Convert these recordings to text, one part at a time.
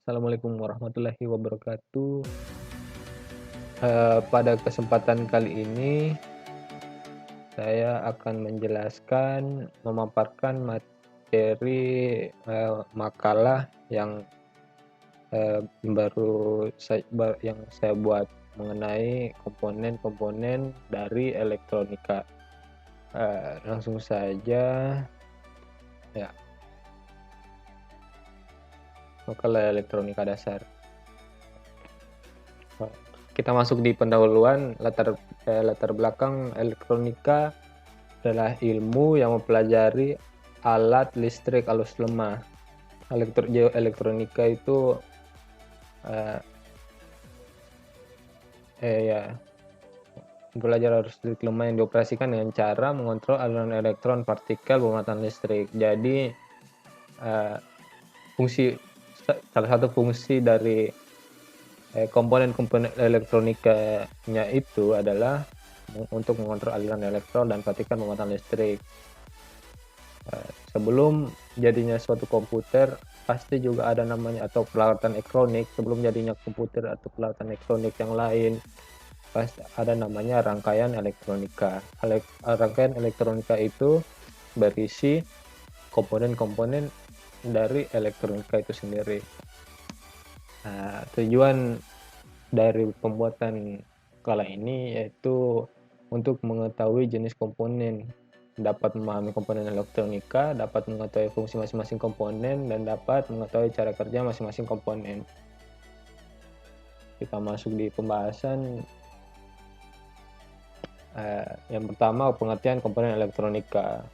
Assalamualaikum warahmatullahi wabarakatuh. Pada kesempatan kali ini saya akan memaparkan materi, makalah yang, yang saya buat mengenai komponen-komponen dari elektronika. Langsung saja ya, makalah elektronika dasar. Kita masuk di pendahuluan. Latar belakang elektronika adalah ilmu yang mempelajari alat listrik arus lemah. Elektronika itu ya, belajar arus listrik lemah yang dioperasikan dengan cara mengontrol aliran elektron partikel bermuatan listrik. Jadi salah satu fungsi dari komponen-komponen elektronikanya itu adalah untuk mengontrol aliran elektron dan partikel bermuatan listrik. Sebelum jadinya suatu komputer, pasti juga ada namanya atau peralatan elektronik. Sebelum jadinya komputer atau peralatan elektronik yang lain, pasti ada namanya rangkaian elektronika. Rangkaian elektronika itu berisi komponen-komponen dari elektronika itu sendiri. Tujuan dari pembuatan skala ini yaitu untuk mengetahui jenis komponen, dapat memahami komponen elektronika, dapat mengetahui fungsi masing-masing komponen, dan dapat mengetahui cara kerja masing-masing komponen. Kita masuk di pembahasan. Yang pertama, pengertian komponen elektronika.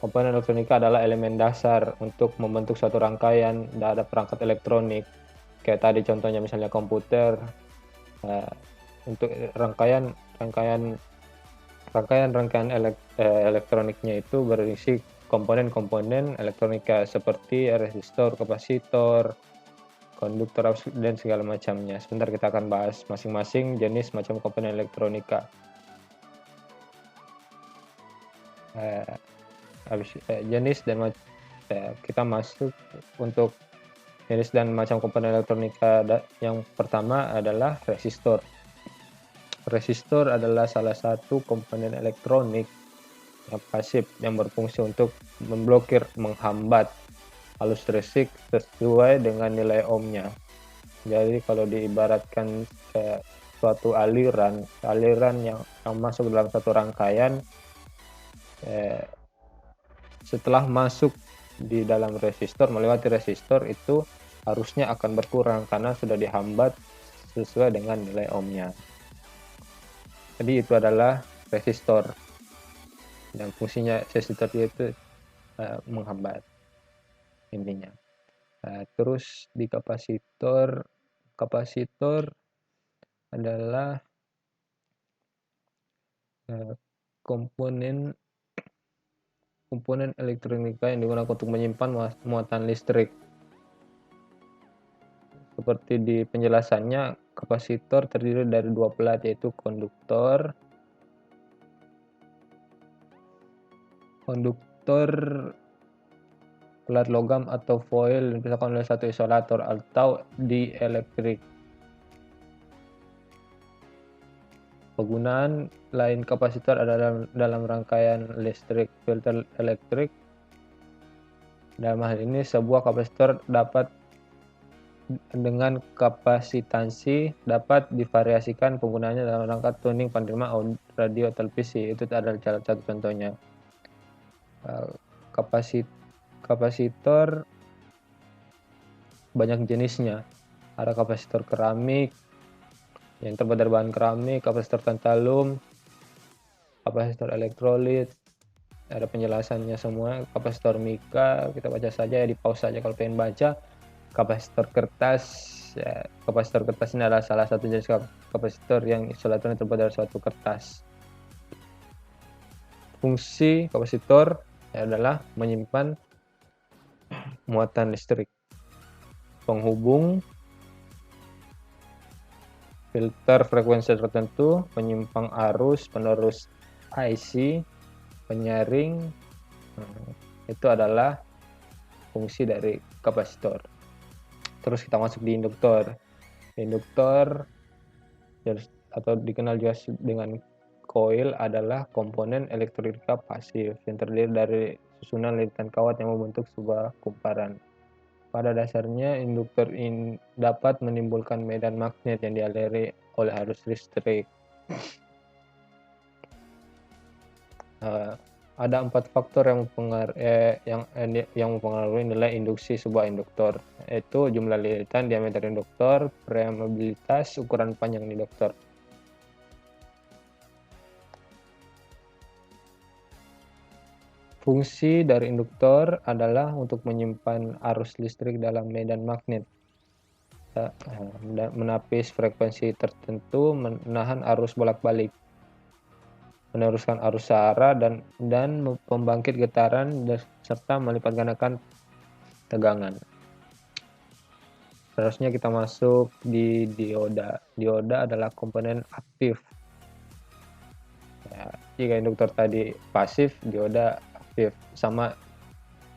Komponen elektronika adalah elemen dasar untuk membentuk suatu rangkaian dari perangkat elektronik. Kayak tadi contohnya misalnya komputer. Untuk rangkaian elektroniknya itu berisi komponen-komponen elektronika seperti resistor, kapasitor, konduktor, dan segala macamnya. Sebentar kita akan bahas masing-masing jenis macam komponen elektronika. Kita masuk untuk jenis dan macam komponen elektronika. Yang pertama adalah resistor. Resistor adalah salah satu komponen elektronik yang pasif yang berfungsi untuk memblokir, menghambat arus listrik sesuai dengan nilai ohmnya. Jadi kalau diibaratkan ke suatu aliran yang masuk dalam satu rangkaian, setelah masuk di dalam resistor, melewati resistor, itu arusnya akan berkurang karena sudah dihambat sesuai dengan nilai ohmnya. Jadi itu adalah resistor, dan fungsinya resistor itu menghambat intinya. Terus di kapasitor adalah komponen elektronika yang digunakan untuk menyimpan muatan listrik. Seperti di penjelasannya, kapasitor terdiri dari dua pelat, yaitu konduktor pelat logam atau foil dipisahkan oleh satu isolator atau dielektrik. Penggunaan lain kapasitor adalah dalam rangkaian listrik filter elektrik. Dalam hal ini, sebuah kapasitor dengan kapasitansi dapat divariasikan penggunaannya dalam rangka tuning penerima radio televisi. Itu adalah salah satu contohnya. Kapasitor banyak jenisnya. Ada kapasitor keramik yang terbuat dari bahan keramik, kapasitor tantalum, kapasitor elektrolit, ada penjelasannya semua. Kapasitor mika, kita baca saja, di pause saja kalau pengen baca. Kapasitor kertas, kapasitor kertas ini adalah salah satu jenis kapasitor yang isolatornya terbuat dari suatu kertas. Fungsi kapasitor adalah menyimpan muatan listrik, penghubung, filter frekuensi tertentu, penyimpang arus, penerus IC, penyaring. Itu adalah fungsi dari kapasitor. Terus kita masuk di induktor. Induktor atau dikenal juga dengan koil adalah komponen elektronika pasif yang terdiri dari susunan lilitan kawat yang membentuk sebuah kumparan. Pada dasarnya, induktor dapat menimbulkan medan magnet yang dialiri oleh arus listrik. Ada 4 faktor yang mempengaruhi nilai induksi sebuah induktor, yaitu jumlah lilitan, diameter induktor, permeabilitas, ukuran panjang induktor. Fungsi dari induktor adalah untuk menyimpan arus listrik dalam medan magnet, menapis frekuensi tertentu, menahan arus bolak-balik, meneruskan arus searah, dan pembangkit getaran, serta melipat gandakan tegangan. Seterusnya kita masuk di dioda. Dioda adalah komponen aktif. Jika induktor tadi pasif, dioda aktif, sama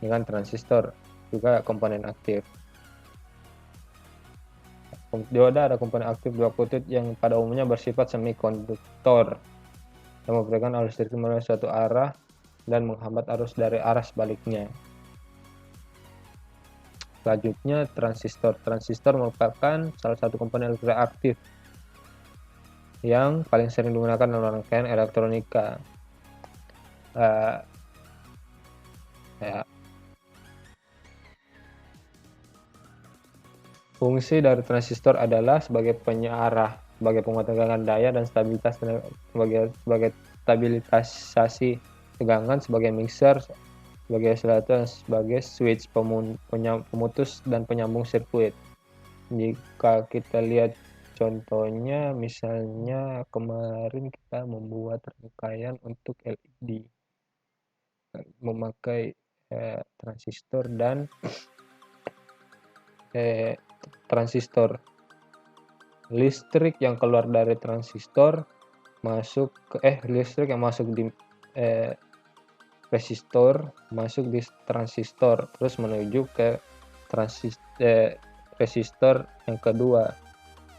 dengan transistor, juga komponen aktif. Dioda ada komponen aktif dua kutub yang pada umumnya bersifat semikonduktor, yang memberikan arus listrik melalui suatu arah dan menghambat arus dari arah sebaliknya. Selanjutnya, transistor. Transistor merupakan salah satu komponen elektronik aktif yang paling sering digunakan dalam rangkaian elektronika. Fungsi dari transistor adalah sebagai penyearah, sebagai penguat tegangan daya dan stabilitas, sebagai stabilisasi tegangan, sebagai mixer, sebagai oscillator, sebagai switch, pemutus dan penyambung sirkuit. Jika kita lihat contohnya, misalnya kemarin kita membuat rangkaian untuk LED memakai transistor dan transistor. Listrik yang keluar dari transistor listrik yang masuk di resistor masuk di transistor, terus menuju ke resistor yang kedua.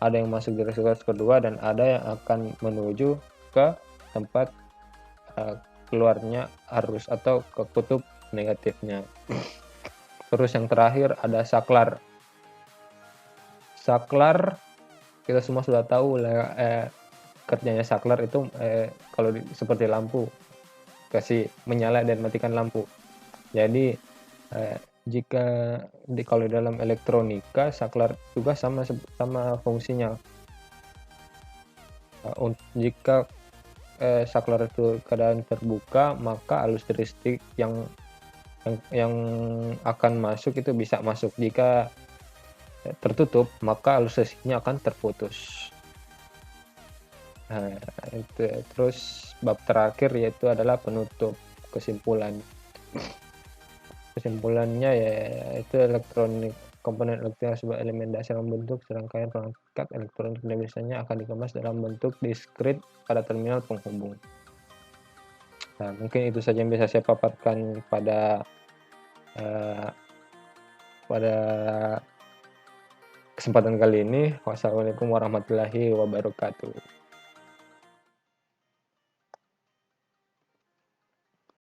Ada yang masuk di resistor kedua dan ada yang akan menuju ke tempat keluarnya arus atau ke kutub negatifnya. Terus yang terakhir ada saklar. Saklar kita semua sudah tahu kerjanya saklar itu kalau seperti lampu, kasih menyala dan matikan lampu. Jadi kalau dalam elektronika, saklar juga sama fungsinya. Jika saklar itu keadaan terbuka, maka arus listrik yang akan masuk itu bisa masuk. Jika tertutup, maka arus listriknya akan terputus. Terus bab terakhir yaitu adalah penutup. Kesimpulannya yaitu komponen elektronik sebuah elemen dasar membentuk serangkaian perangkat elektronik dan biasanya akan dikemas dalam bentuk diskrit pada terminal penghubung. Mungkin itu saja yang bisa saya paparkan pada kesempatan kali ini. Wassalamualaikum warahmatullahi wabarakatuh.